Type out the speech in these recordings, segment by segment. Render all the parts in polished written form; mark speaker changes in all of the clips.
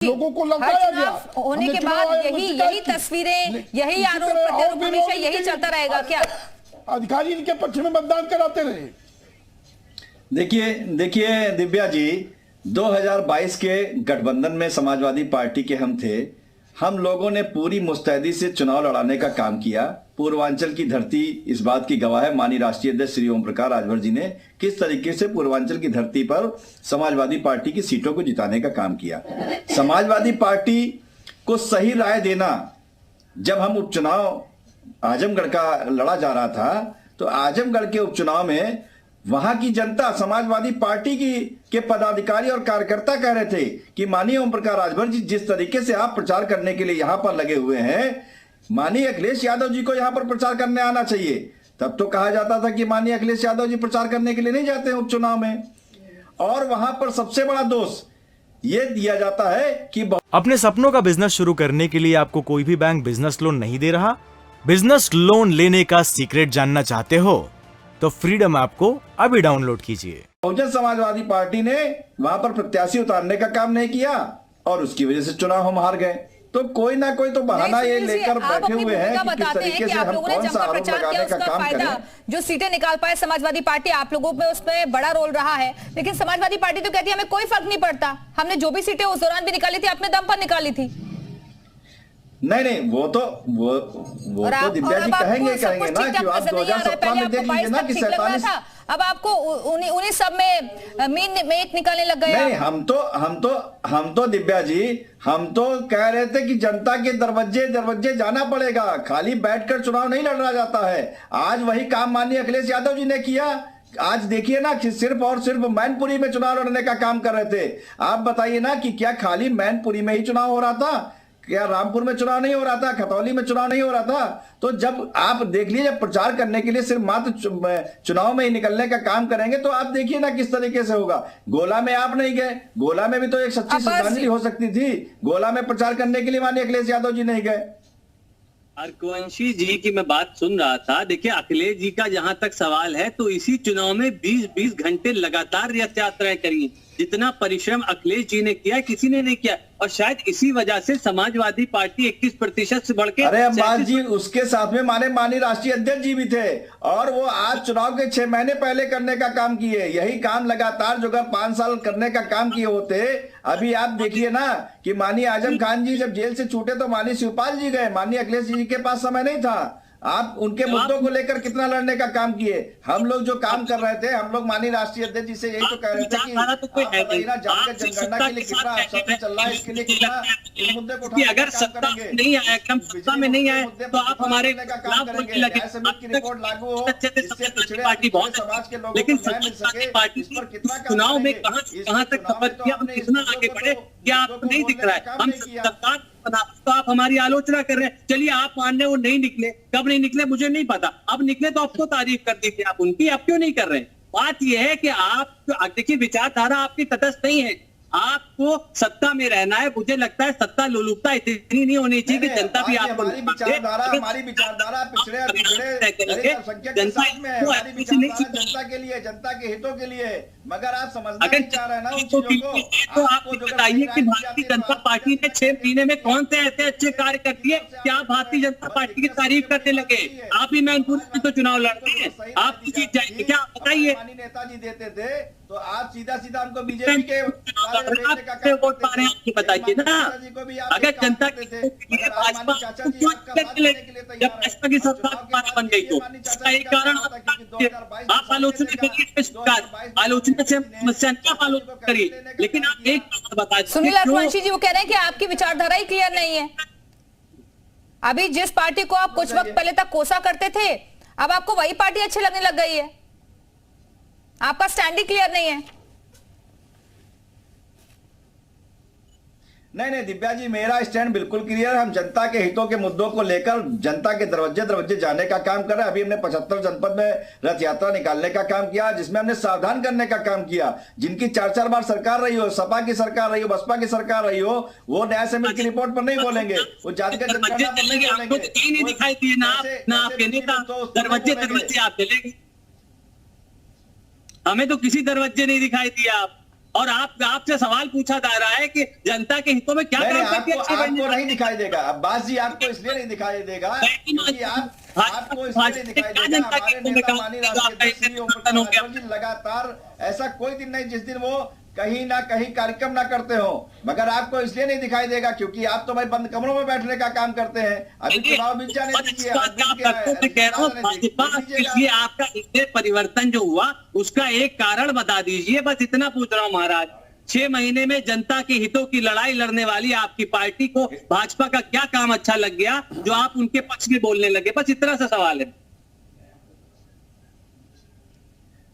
Speaker 1: लोगों को लौटाया गया
Speaker 2: होने के बाद यही तस्वीरें, यही आरोप प्रत्यारोप हमेशा यही चलता रहेगा क्या?
Speaker 1: अधिकारी इनके पक्ष में मतदान कराते रहे।
Speaker 3: देखिए दिव्या जी, 2022 के गठबंधन में समाजवादी पार्टी के हम थे। हम लोगों ने पूरी मुस्तैदी से चुनाव लड़ाने का काम किया। पूर्वांचल की धरती इस बात की गवाह है। माननीय राष्ट्रीय अध्यक्ष श्री ओम प्रकाश राजभर जी ने किस तरीके से पूर्वांचल की धरती पर समाजवादी पार्टी की सीटों को जिताने का काम किया। समाजवादी पार्टी को सही राय देना, जब हम उपचुनाव आजमगढ़ का लड़ा जा रहा था, तो आजमगढ़ के उपचुनाव में वहां की जनता समाजवादी पार्टी के पदाधिकारी और कार्यकर्ता कह रहे थे कि माननीय ओम प्रकाश राजभर जी, जिस तरीके से आप प्रचार करने के लिए यहां पर लगे हुए हैं, माननीय अखिलेश यादव जी को यहां पर प्रचार करने आना चाहिए। तब तो कहा जाता था कि माननीय अखिलेश यादव जी प्रचार करने के लिए नहीं जाते हैं उपचुनाव में। और वहां पर सबसे बड़ा दोष ये दिया जाता है कि
Speaker 4: अपने सपनों का बिजनेस शुरू करने के लिए आपको कोई भी बैंक बिजनेस लोन नहीं दे रहा। बिजनेस लोन लेने का सीक्रेट जानना चाहते हो तो फ्रीडम ऐप को अभी डाउनलोड कीजिए।
Speaker 3: बहुजन समाजवादी पार्टी ने वहां पर प्रत्याशी उतारने का काम नहीं किया और उसकी वजह से चुनाव हम हार गए। तो कोई ना कोई तो बहाना ये लेकर बैठे हुए हैं कि किस तरीके से हम कौन सा आरोप लगाने का काम करें।
Speaker 2: जो सीटें निकाल पाए समाजवादी पार्टी, आप लोगों में उसमें बड़ा रोल रहा है, लेकिन समाजवादी पार्टी तो कहती है हमें कोई फर्क नहीं पड़ता, हमने जो भी सीटें उस दौरान भी निकाली थी अपने दम पर निकाली थी।
Speaker 3: नहीं, वो तो दिव्या जी कहेंगे ना कि आप 2017 में देख लीजिए ना कि 47।
Speaker 2: अब आपको उन्हीं सब में मीट निकालने लग गए।
Speaker 3: नहीं, हम तो दिव्या जी, हम तो कह रहे थे कि जनता के दरवाजे जाना पड़ेगा, खाली बैठकर चुनाव नहीं लड़ा जाता है। आज वही काम माननीय अखिलेश यादव जी ने किया। आज देखिए ना कि सिर्फ और सिर्फ मैनपुरी में चुनाव लड़ने का काम कर रहे थे। आप बताइए ना कि क्या खाली मैनपुरी में ही चुनाव हो रहा था? क्या रामपुर में चुनाव नहीं हो रहा था? खतौली में चुनाव नहीं हो रहा था? तो जब आप देख लीजिए, जब प्रचार करने के लिए सिर्फ मात्र चुनाव में ही निकलने का काम करेंगे तो आप देखिए ना किस तरीके से होगा। गोला में आप नहीं गए, गोला में भी तो एक सच्ची श्रद्धांजलि हो सकती थी। गोला में प्रचार करने के लिए माननीय अखिलेश यादव जी नहीं गए।
Speaker 5: अर्कवंशी जी की मैं बात सुन रहा था। देखिए, अखिलेश जी का जहां तक सवाल है तो इसी चुनाव में 20-20 घंटे लगातार रथ यात्राएं करी। जितना परिश्रम अखिलेश जी ने किया किसी ने नहीं किया, और शायद इसी वजह से समाजवादी पार्टी 21% से बढ़ के।
Speaker 3: अरे अब्बास जी, उसके साथ में माननीय राष्ट्रीय अध्यक्ष जी भी थे और वो आज चुनाव के 6 महीने पहले करने का काम किए। यही काम लगातार जो 5 साल करने का काम किए होते। अभी आप देखिए ना कि माननीय आजम खान जी जब जेल से छूटे तो माननीय शिवपाल जी गए, माननीय अखिलेश जी के पास समय नहीं था। आप उनके मुद्दों को लेकर कितना लड़ने का काम किए। हम लोग जो काम कर रहे थे, हम लोग माननीय राष्ट्रीय अध्यक्ष जी से यही तो कह रहे थे कि जनगणना के लिए कितना सत्र चल रहा है, इसके लिए कितना इस मुद्दे को उठाने
Speaker 5: अगर
Speaker 3: का काम करेंगे।
Speaker 5: नहीं आया, सत्ता में नहीं आया तो आप हमारे
Speaker 3: काम करेंगे। न्याय समिति की रिपोर्ट लागू हो, इससे पिछड़े
Speaker 5: पार्टी बहुत
Speaker 3: समाज के लोगों
Speaker 5: लेकिन
Speaker 3: को न्याय मिल सके,
Speaker 5: पार्टी
Speaker 3: इस पर कितना काम
Speaker 5: चुनाव में
Speaker 3: करेंगे।
Speaker 5: कहां तक सफर किया, हम कितना आगे बढ़े, क्या आपको नहीं दिख रहा है? हम सरकार तो आप हमारी आलोचना कर रहे हैं। चलिए, आप मानने वो नहीं निकले, कब नहीं निकले मुझे नहीं पता। अब निकले तो आपको तारीफ कर दीजिए आप उनकी, आप क्यों नहीं कर रहे हैं? बात यह है कि आप देखिए, विचारधारा आपकी तटस्थ नहीं है। आपको सत्ता में रहना है। मुझे लगता है सत्ता लोलुपता इतनी नहीं होनी चाहिए कि जनता भी आपको
Speaker 3: हमारी विचारधारा पिछड़े जनता के लिए, जनता के हितों के लिए। मगर आप समझना नहीं चाह रहे हैं ना उन चीजों को।
Speaker 5: तो आप बताइए कि भारतीय जनता पार्टी ने 6 महीने में कौन से ऐसे अच्छे कार्य कर दिए कि आप भारतीय जनता पार्टी की तारीफ करने लगे? आप ही मैनपुर में तो चुनाव लड़ते हैं, आप जीत जाएंगे क्या? बताइए।
Speaker 3: नेताजी देते थे तो आप सीधा हमको बीजेपी के
Speaker 5: वोट पा रहे हैं, बताइए ना। अगर जनता भाजपा जब भाजपा की सरकार दोबारा बन गई तो इसका एक कारण आप आलोचना करिए, आलोचना से समस्या नहीं आप आलोचना करिए। लेकिन आप एक बात बताइए,
Speaker 2: सुनील अर्कवंशी जी वो कह रहे हैं कि आपकी विचारधारा ही क्लियर नहीं है। अभी जिस पार्टी को आप कुछ वक्त पहले तक कोसा करते थे, अब आपको वही पार्टी अच्छी लगने लग गई है। आपका स्टैंड ही क्लियर नहीं है।
Speaker 3: नहीं दिव्या जी, मेरा स्टैंड बिल्कुल क्लियर है। हम जनता के हितों के मुद्दों को लेकर जनता के दरवाजे जाने का काम कर रहे हैं। अभी हमने 75 जनपद में रथ यात्रा निकालने का काम किया, जिसमें हमने सावधान करने का काम किया। जिनकी 4-4 बार सरकार रही हो, सपा की सरकार रही हो, बसपा की सरकार रही हो, वो न्याय समिति की रिपोर्ट पर नहीं बोलेंगे, वो जातिगत जनगणना पर नहीं बोलेंगे।
Speaker 5: दिखाई दिए ना आपके नेता दरवाजे आप चलेंगे। हमें तो किसी दरवाजे नहीं दिखाई दिया। आप और आपसे सवाल पूछा जा रहा है कि जनता के हितों में क्या
Speaker 3: नहीं,
Speaker 5: काम करके
Speaker 3: आपको नहीं दिखाई देगा। अब्बास जी आपको इसलिए नहीं दिखाई देगा क्योंकि आपको इसलिए नहीं दिखाई देगा, हमारे नेता माननीय राष्ट्रीय अध्यक्ष श्री ओम प्रकाश राजभर जी लगातार ऐसा कोई दिन नहीं जिस दिन वो कहीं ना कहीं कार्यक्रम ना करते हो, मगर आपको इसलिए नहीं दिखाई देगा क्योंकि आप तो भाई बंद कमरों में बैठने का काम करते हैं। अभी चुनाव बीत जाने दीजिए,
Speaker 5: मैं कह रहा हूँ आपका इससे परिवर्तन जो हुआ उसका एक कारण बता दीजिए, बस इतना पूछ रहा हूँ महाराज। 6 महीने में जनता के हितों की लड़ाई लड़ने वाली आपकी पार्टी को भाजपा का क्या काम अच्छा लग गया जो आप उनके पक्ष में बोलने लगे? बस इतना सा सवाल है।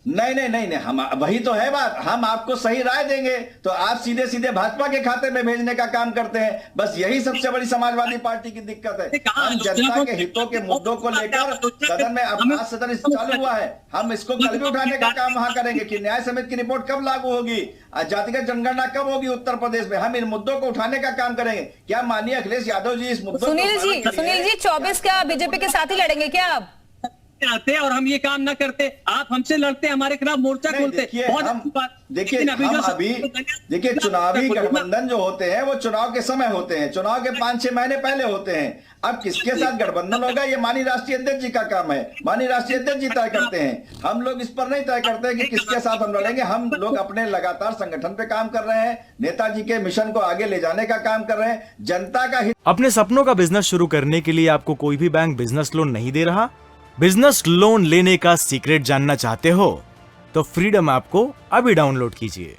Speaker 3: नहीं, हम वही तो है बात, हम आपको सही राय देंगे तो आप सीधे सीधे भाजपा के खाते में भेजने का काम करते हैं। बस यही सबसे बड़ी समाजवादी पार्टी की दिक्कत है। हम जनता के हितों के मुद्दों को लेकर सदन में, आज सदन चालू हुआ है, हम इसको कल भी उठाने का काम वहां करेंगे कि न्याय समिति की रिपोर्ट कब लागू होगी, जातिगत जनगणना कब होगी उत्तर प्रदेश में, हम इन मुद्दों को उठाने का काम करेंगे। क्या माननीय अखिलेश यादव जी इस मुद्दों
Speaker 2: सुनील जी 24 क्या बीजेपी के साथ ही लड़ेंगे क्या आप?
Speaker 5: आते और हम ये काम ना करते, आप हमसे लड़ते, हमारे खिलाफ मोर्चा खोलते।
Speaker 3: देखिए चुनावी गठबंधन जो होते हैं वो चुनाव के समय होते हैं, चुनाव के 5-6 महीने पहले होते हैं। अब किसके साथ गठबंधन होगा ये माननीय राष्ट्रीय अध्यक्ष जी का काम है, माननीय राष्ट्रीय अध्यक्ष जी तय करते हैं। हम लोग इस पर नहीं तय करते कि किसके साथ हम लड़ेंगे। हम लोग अपने लगातार संगठन पे काम कर रहे हैं, नेताजी के मिशन को आगे ले जाने का काम कर रहे हैं, जनता का हित।
Speaker 4: अपने सपनों का बिजनेस शुरू करने के लिए आपको कोई भी बैंक बिजनेस लोन नहीं दे रहा? बिजनेस लोन लेने का सीक्रेट जानना चाहते हो तो फ्रीडम ऐप को अभी डाउनलोड कीजिए।